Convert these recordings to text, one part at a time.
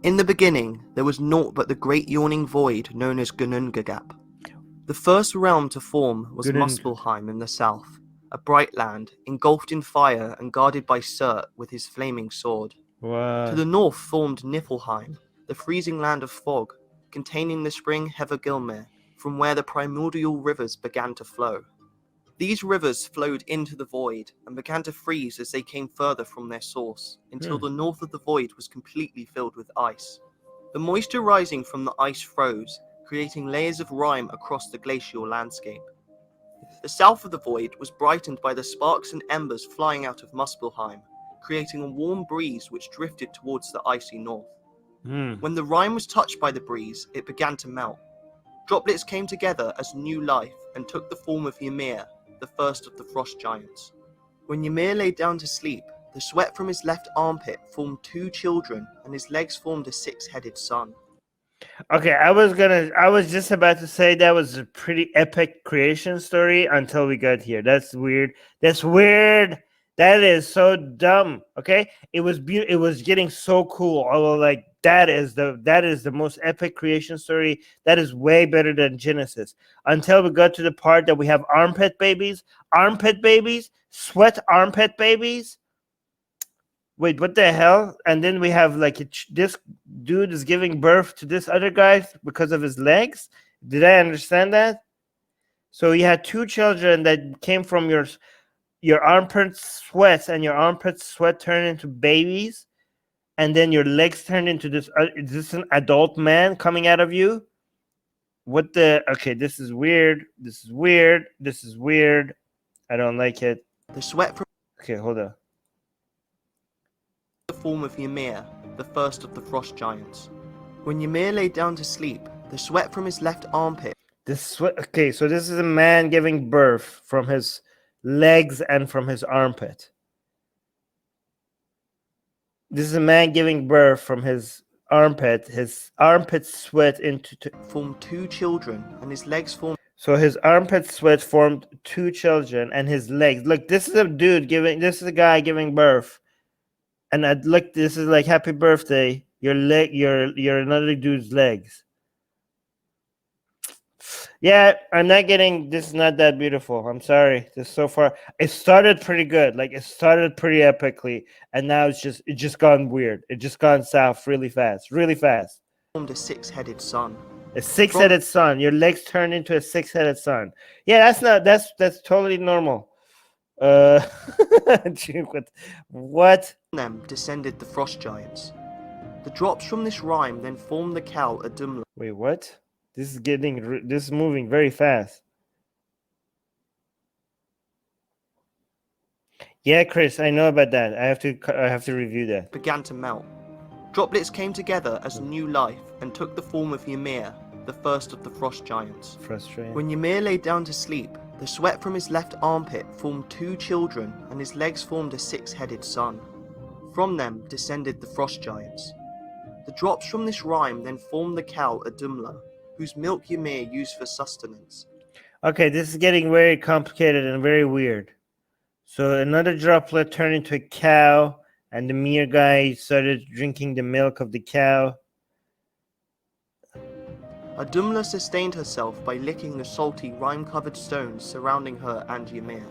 In the beginning, there was naught but the great yawning void known as Ginnungagap. The first realm to form was Muspelheim in the south, a bright land, engulfed in fire and guarded by Surt with his flaming sword. Wow. To the north formed Niflheim, the freezing land of fog, containing the spring Hevergilmir, from where the primordial rivers began to flow. These rivers flowed into the void and began to freeze as they came further from their source, until the north of the void was completely filled with ice. The moisture rising from the ice froze, creating layers of rime across the glacial landscape. The south of the void was brightened by the sparks and embers flying out of Muspelheim, creating a warm breeze which drifted towards the icy north. When the rime was touched by the breeze, it began to melt. Droplets came together as new life and took the form of Ymir, the first of the frost giants. When Ymir lay down to sleep, the sweat from his left armpit formed 2 children, and his legs formed a 6-headed son. Okay, I was just about to say that was a pretty epic creation story until we got here. That's weird. That is so dumb. Okay, it was it was getting so cool. I was like, that is the most epic creation story. That is way better than Genesis. Until we got to the part that we have armpit babies, sweat armpit babies. Wait, what the hell? And then we have like this dude is giving birth to this other guy because of his legs. Did I understand that? So you had 2 children that came from your armpit sweat, and your armpit sweat turned into babies, and then your legs turned into this. Is this an adult man coming out of you? What the? Okay, this is weird. This is weird. I don't like it. The sweat from Okay, hold on. the form of Ymir, the first of the frost giants. When Ymir lay down to sleep, the sweat from his left armpit. Okay, so this is a man giving birth from his legs and from his armpit. This is a man giving birth from his armpit sweat Formed 2 children, and his legs formed. So his armpit sweat formed 2 children, and his legs. Look, this is a guy giving birth. And look, this is like, happy birthday. You're another dude's legs. Yeah, I'm not getting. This is not that beautiful. I'm sorry. This so far, it started pretty good. Like, it started pretty epically, and now it just gone weird. It just gone south really fast. Formed a 6-headed son. A 6-headed son. Your legs turned into a 6-headed son. Yeah, that's totally normal. What? From them descended the frost giants. The drops from this rime then formed the cow Adumla. Wait, what? This is moving very fast. Yeah, Chris, I know about that. I have to review that. Began to melt. Droplets came together as new life and took the form of Ymir, the first of the frost giants. Frustrating. When Ymir lay down to sleep, the sweat from his left armpit formed 2 children, and his legs formed a 6-headed son. From them descended the frost giants. The drops from this rime then formed the cow Adumla, whose milk Ymir used for sustenance. Okay, this is getting very complicated and very weird. So another droplet turned into a cow, and the Ymir guy started drinking the milk of the cow. Adumla sustained herself by licking the salty, rime-covered stones surrounding her and Ymir.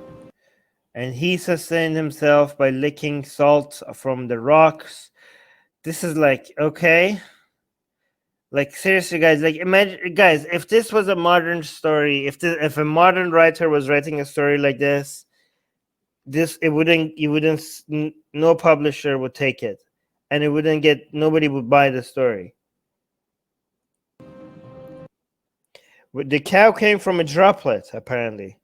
And he sustained himself by licking salt from the rocks. This is like, okay. Like, seriously, guys, like, imagine, guys, if this was a modern story, if a modern writer was writing a story like this, no publisher would take it, and nobody would buy the story. The cow came from a droplet, apparently.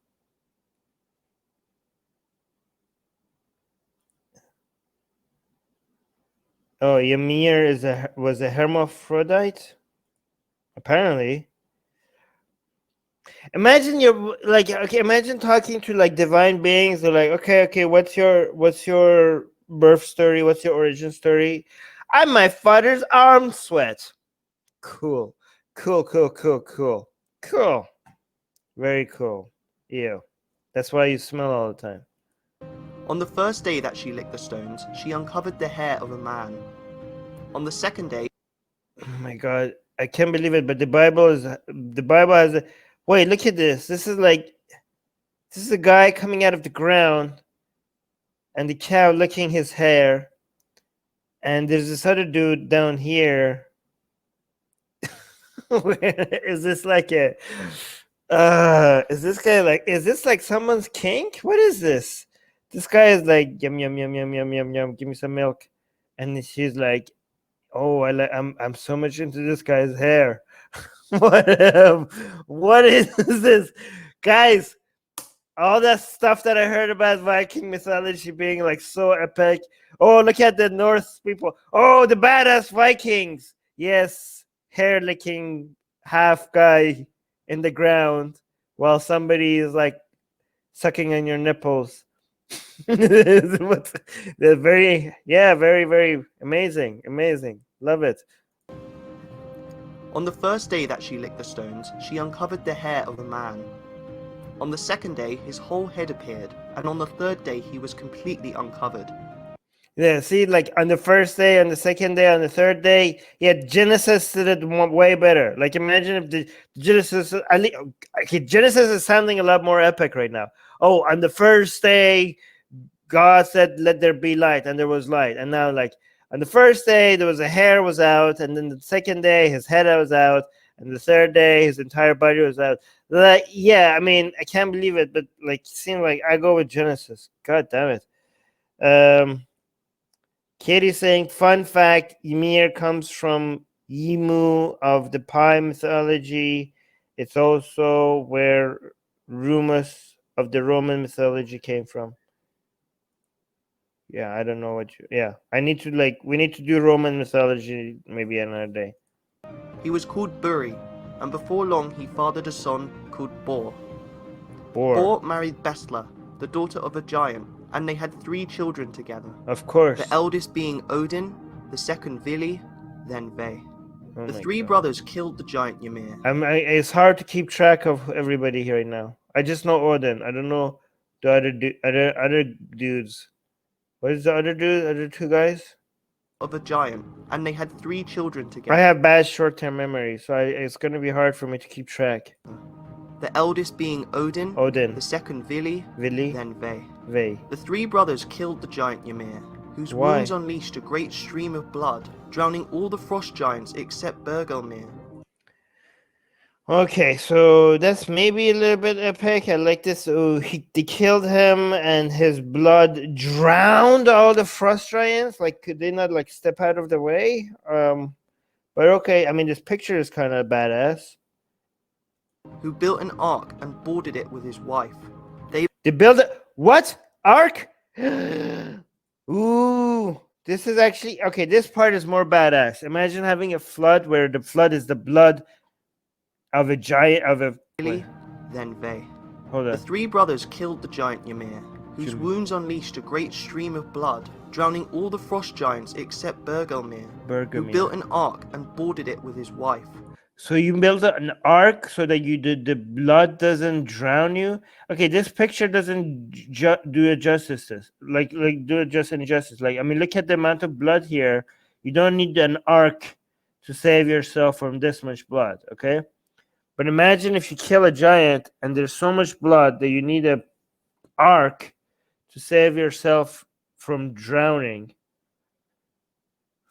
Oh, Ymir was a hermaphrodite? Apparently. Imagine imagine talking to like divine beings. They're like, okay, what's your birth story? What's your origin story? I'm my father's arm sweat. Cool. Very cool. Ew. That's why you smell all the time. On the first day that she licked the stones, she uncovered the hair of a man. On the second day, Oh my god, I can't believe it. But the Bible has a wait. Look at this. This is a guy coming out of the ground, and the cow licking his hair, and there's this other dude down here. Is this like a? Is this guy like? Is this like someone's kink? What is this? This guy is like yum yum yum yum yum yum yum. Give me some milk, and she's like, oh, I'm so much into this guy's hair. What is this, guys? All that stuff that I heard about Viking mythology being like so epic. Oh, look at the Norse people. Oh, the badass Vikings. Yes, hair licking half guy in the ground while somebody is like sucking on your nipples. They're very, yeah, very, very amazing. Amazing. Love it. On the first day that she licked the stones, she uncovered the hair of a man. On the second day, his whole head appeared, and on the third day, he was completely uncovered. Yeah, see, like on the first day, on the second day, on the third day, yeah, Genesis did it way better. Like, imagine if the Genesis, okay, Genesis is sounding a lot more epic right now. Oh, on the first day, God said, "Let there be light," and there was light. And now, like on the first day, there was a hair was out, and then the second day, his head was out, and the third day, his entire body was out. Like, yeah, I mean, I can't believe it, but like, it seemed like I go with Genesis. God damn it. Katie saying, fun fact, Ymir comes from Yimu of the Pi mythology. It's also where Rumus of the Roman mythology came from. Yeah, I don't know what you... Yeah, I need to, like, we need to do Roman mythology maybe another day. He was called Buri, and before long he fathered a son called Bor. Bor married Bestla, the daughter of a giant, and they had 3 children together. Of course. The eldest being Odin, the second Vili, then Ve. Oh The my 3 God. brothers killed the giant Ymir. It's hard to keep track of everybody here right now. I just know Odin. I don't know the other dudes. What is the other dude? Other 2 guys? Of a giant, and they had 3 children together. I have bad short-term memory, so it's going to be hard for me to keep track. The eldest being Odin, the second Vili, then Ve. The 3 brothers killed the giant Ymir, whose wounds unleashed a great stream of blood, drowning all the frost giants except Bergelmir. Okay, so that's maybe a little bit epic. I like this. Oh, they killed him, and his blood drowned all the frost giants. Like, could they not like step out of the way? But okay. I mean, this picture is kind of badass. Who built an ark and boarded it with his wife. They built it. What ark? Ooh, this is actually okay. This part is more badass. Imagine having a flood where the flood is the blood of a giant of a Vili, then Ve. Hold on. The 3 brothers killed the giant Ymir, whose wounds unleashed a great stream of blood, drowning all the frost giants except Bergelmir, who built an ark and boarded it with his wife. So you built an ark so that the blood doesn't drown you. Okay, this picture doesn't do it justice. Like do it just injustice. Like, I mean, look at the amount of blood here. You don't need an ark to save yourself from this much blood. Okay, but imagine if you kill a giant and there's so much blood that you need an ark to save yourself from drowning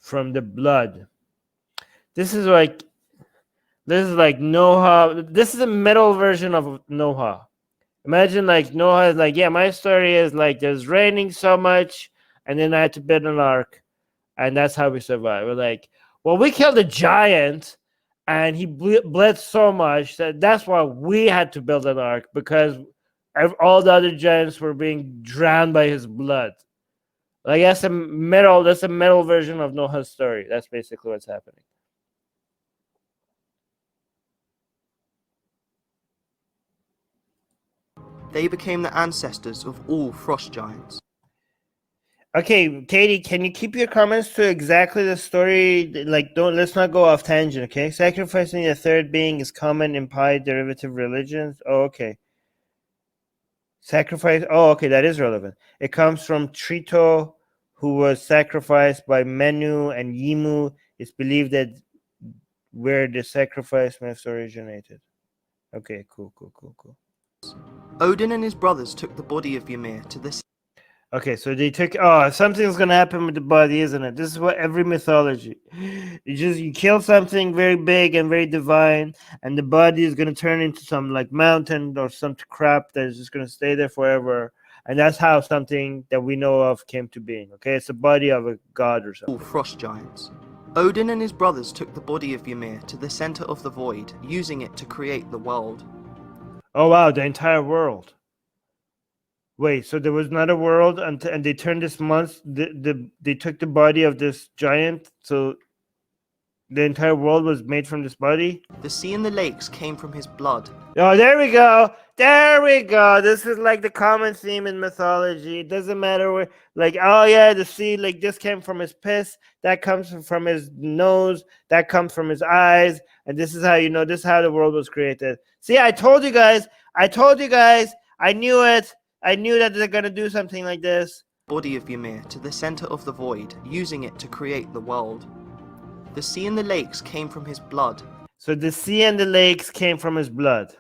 from the blood. This is like Noah. This is a metal version of Noah. Imagine like Noah is like, yeah, my story is like there's raining so much, and then I had to build an ark, and that's how we survive. We're like, well, we killed a giant, and he bled so much that's why we had to build an ark, because all the other giants were being drowned by his blood. Like that's a metal version of Noah's story. That's basically what's happening. They became the ancestors of all frost giants. Okay, Katie, can you keep your comments to exactly the story? Like, let's not go off tangent, okay? Sacrificing a third being is common in Pi derivative religions. Oh, okay. Sacrifice. Oh, okay, that is relevant. It comes from Trito, who was sacrificed by Menu and Yimu. It's believed that where the sacrifice myths originated. Okay, cool. Odin and his brothers took the body of Ymir to the Okay, so they took. Oh, something's gonna happen with the body, isn't it? This is what every mythology. You kill something very big and very divine, and the body is gonna turn into some like mountain or some crap that is just gonna stay there forever. And that's how something that we know of came to being. Okay, it's the body of a god or something. frost giants. Odin and his brothers took the body of Ymir to the center of the void, using it to create the world. Oh wow, the entire world. Wait, so there was not a world, and they turned this monster. They took the body of this giant, so the entire world was made from this body. The sea and the lakes came from his blood. Oh, there we go. There we go. This is like the common theme in mythology. It doesn't matter where, like, oh yeah, the sea, like this came from his piss, that comes from his nose, that comes from his eyes, and this is how you know this is how the world was created. See, I told you guys. I knew it. I knew that they're gonna do something like this. Body of Ymir to the center of the void, using it to create the world. The sea and the lakes came from his blood. So the sea and the lakes came from his blood.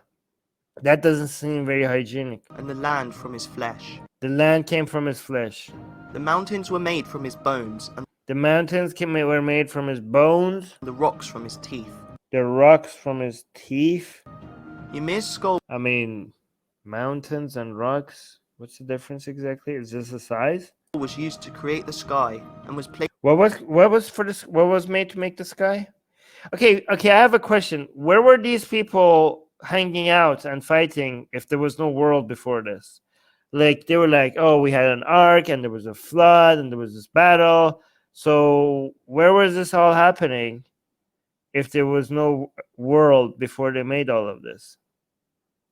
That doesn't seem very hygienic. And the land from his flesh. The land came from his flesh. The mountains were made from his bones, and the mountains were made from his bones. The rocks from his teeth. The rocks from his teeth. Ymir's skull. I mean, mountains and rocks. What's the difference exactly? Is this the size? Was used to create the sky and was placed. What was made to make the sky? Okay. I have a question. Where were these people hanging out and fighting if there was no world before this? Like they were like, oh, we had an ark and there was a flood and there was this battle. So where was this all happening if there was no world before they made all of this?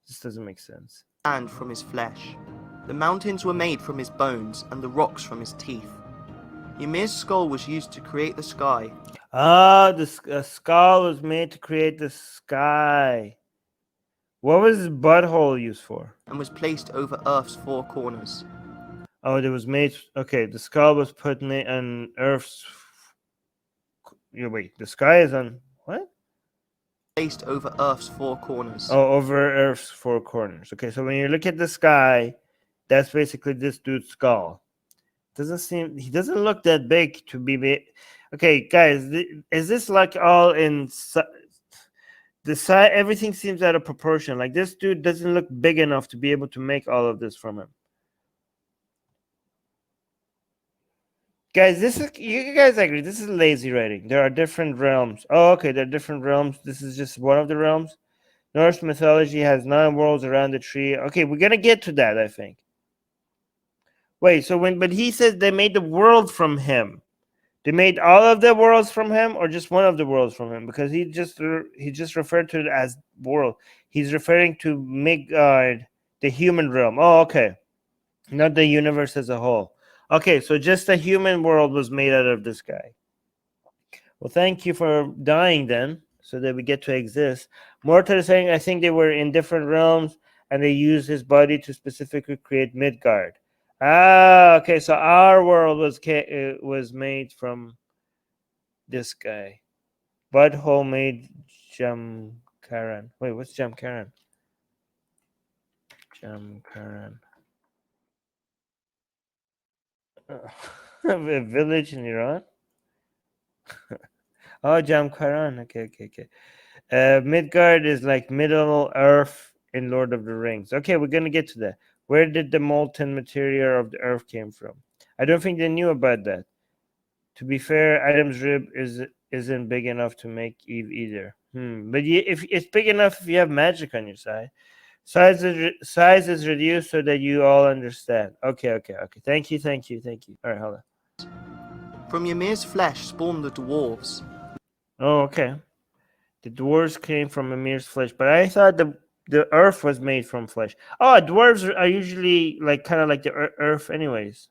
This doesn't make sense. And from his flesh. The mountains were made from his bones and the rocks from his teeth. Ymir's skull was used to create the sky. Ah, the skull was made to create the sky. What was his butthole used for? And was placed over Earth's four corners. Oh, it was made. Okay, the skull was put on Earth's. Wait, the sky is on what? Placed over Earth's four corners. Oh, over Earth's four corners. Okay, so when you look at the sky, that's basically this dude's skull. He doesn't look that big to be big. Okay, guys, is this like all in the side? Everything seems out of proportion. Like this dude doesn't look big enough to be able to make all of this from him. Guys, you guys agree? This is lazy writing. There are different realms. Oh, okay, there are different realms. This is just one of the realms. Norse mythology has 9 worlds around the tree. Okay, we're gonna get to that, I think. Wait, but he says they made the world from him. They made all of the worlds from him, or just one of the worlds from him? Because he just referred to it as world. He's referring to Midgard, the human realm. Oh, okay, not the universe as a whole. Okay, so just the human world was made out of this guy. Well, thank you for dying then, so that we get to exist. Mortar is saying, I think they were in different realms, and they used his body to specifically create Midgard. Ah, okay, so our world was made from this guy. Butthole made Jamkaran. Wait, what's Jamkaran? Jamkaran. A village in Iran? Oh, Jamkaran. Okay. Midgard is like Middle Earth in Lord of the Rings. Okay, we're gonna get to that. Where did the molten material of the earth came from? I don't think they knew about that. To be fair, Adam's rib isn't big enough to make Eve either. But if it's big enough, if you have magic on your side, size is reduced so that you all understand. Okay. Thank you. All right, hold on. From Ymir's flesh spawned the dwarves. Oh, okay. The dwarves came from Ymir's flesh, but I thought the earth was made from flesh. Oh, dwarves are usually like kind of like the earth anyways.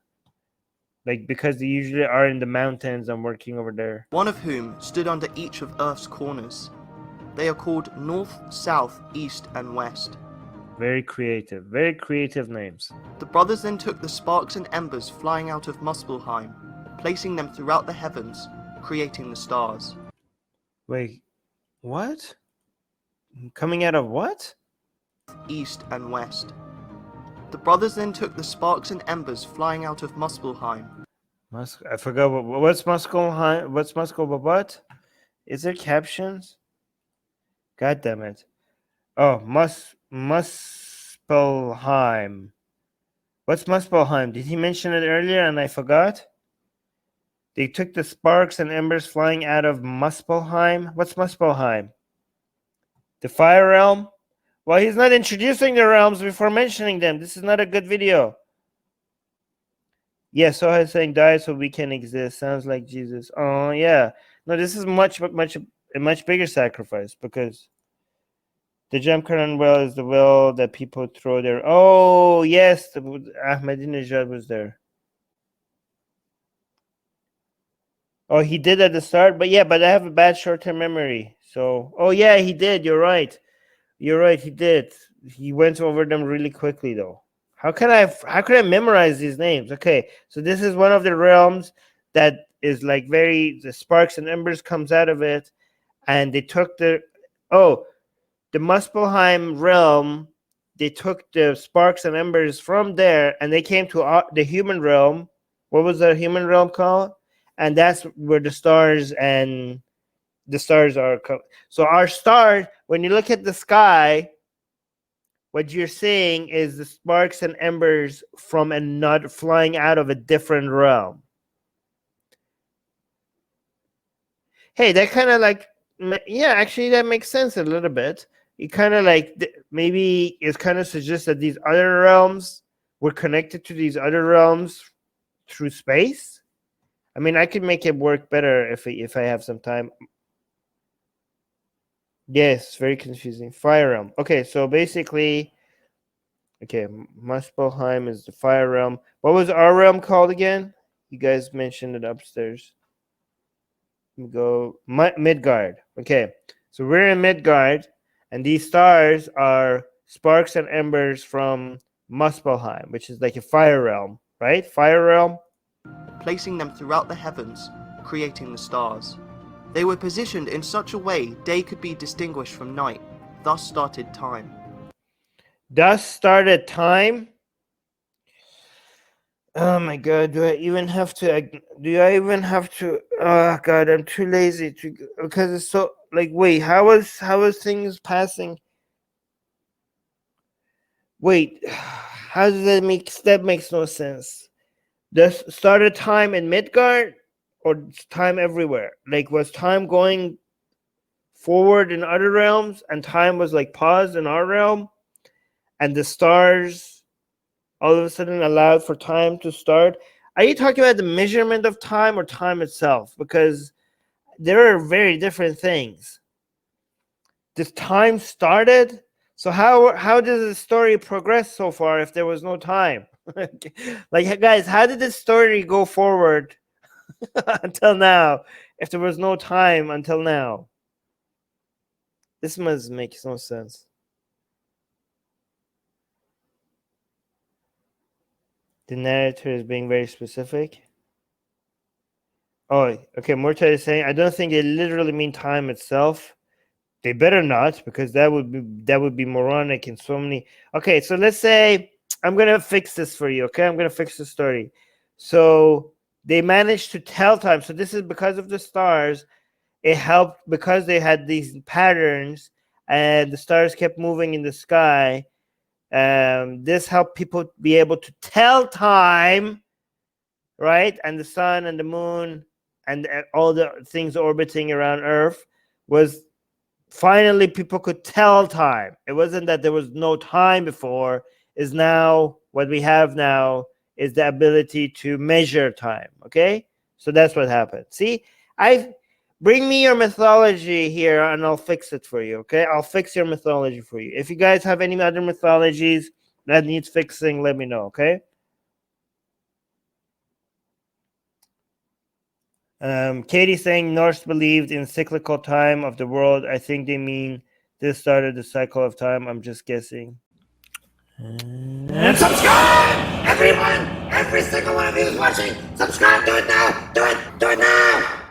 Like because they usually are in the mountains and working over there. One of whom stood under each of Earth's corners. They are called North, South, East, and West. Very creative names. The brothers then took the sparks and embers flying out of Muspelheim, placing them throughout the heavens, creating the stars. Wait, What? Coming out of what? East and west. The brothers then took the sparks and embers flying out of Muspelheim. I forgot what's Muspelheim. What's Muspel? What? Is there captions? God damn it! Oh, Muspelheim. What's Muspelheim? Did he mention it earlier and I forgot? They took the sparks and embers flying out of Muspelheim. What's Muspelheim? The Fire Realm? Well, he's not introducing the realms before mentioning them. This is not a good video. Yeah, so I'm saying die so we can exist. Sounds like Jesus. Oh, yeah. No, this is a much bigger sacrifice because the Jamkaran well is the well that people throw their... Oh, yes, Ahmadinejad was there. Oh, he did at the start? But I have a bad short-term memory. So, oh, yeah, he did. You're right. You're right, he did. He went over them really quickly, though. How could I memorize these names? Okay, so this is one of the realms that is like the sparks and embers comes out of it, and they took the Muspelheim realm. They took the sparks and embers from there, and they came to the human realm. What was the human realm called? And that's where the stars are. So our stars, when you look at the sky, what you're seeing is the sparks and embers from another flying out of a different realm. Hey, that kind of actually that makes sense a little bit. It kind of maybe it kind of suggests that these other realms were connected to these other realms through space. I mean, I could make it work better if I have some time. Yes, very confusing. Fire realm. Okay, so basically, Muspelheim is the fire realm. What was our realm called again? You guys mentioned it upstairs. We go Midgard. Okay, so we're in Midgard, and these stars are sparks and embers from Muspelheim, which is like a fire realm, right? Fire realm. Placing them throughout the heavens, creating the stars. They were positioned in such a way day could be distinguished from night, thus started time. Thus started time? Oh my god, do I even have to? Oh god, I'm too lazy to, because it's so wait, how is things passing? Wait, how does that makes no sense. Thus started time in Midgard or time everywhere? Was time going forward in other realms and time was paused in our realm, and the stars all of a sudden allowed for time to start? Are you talking about the measurement of time or time itself? Because there are very different things. This time started, so how does the story progress so far if there was no time? Guys, how did this story go forward until now if there was no time until now? This must make no sense. The narrator is being very specific. Oh, okay. Murtad is saying, I don't think they literally mean time itself. They better not, because that would be moronic in so many. Okay, so let's say I'm gonna fix this for you. Okay, I'm gonna fix the story. So they managed to tell time. So this is because of the stars. It helped because they had these patterns, and the stars kept moving in the sky. This helped people be able to tell time, right? And the sun and the moon and all the things orbiting around Earth was finally people could tell time. It wasn't that there was no time before. Is now what we have now is the ability to measure time. Okay, so that's what happened. See, bring me your mythology here and I'll fix it for you. Okay, I'll fix your mythology for you. If you guys have any other mythologies that needs fixing, let me know. Okay. Katie saying Norse believed in cyclical time of the world. I think they mean this started the cycle of time. I'm just guessing. And subscribe! Everyone! Every single one of you is watching! Subscribe! Do it now! Do it! Do it now!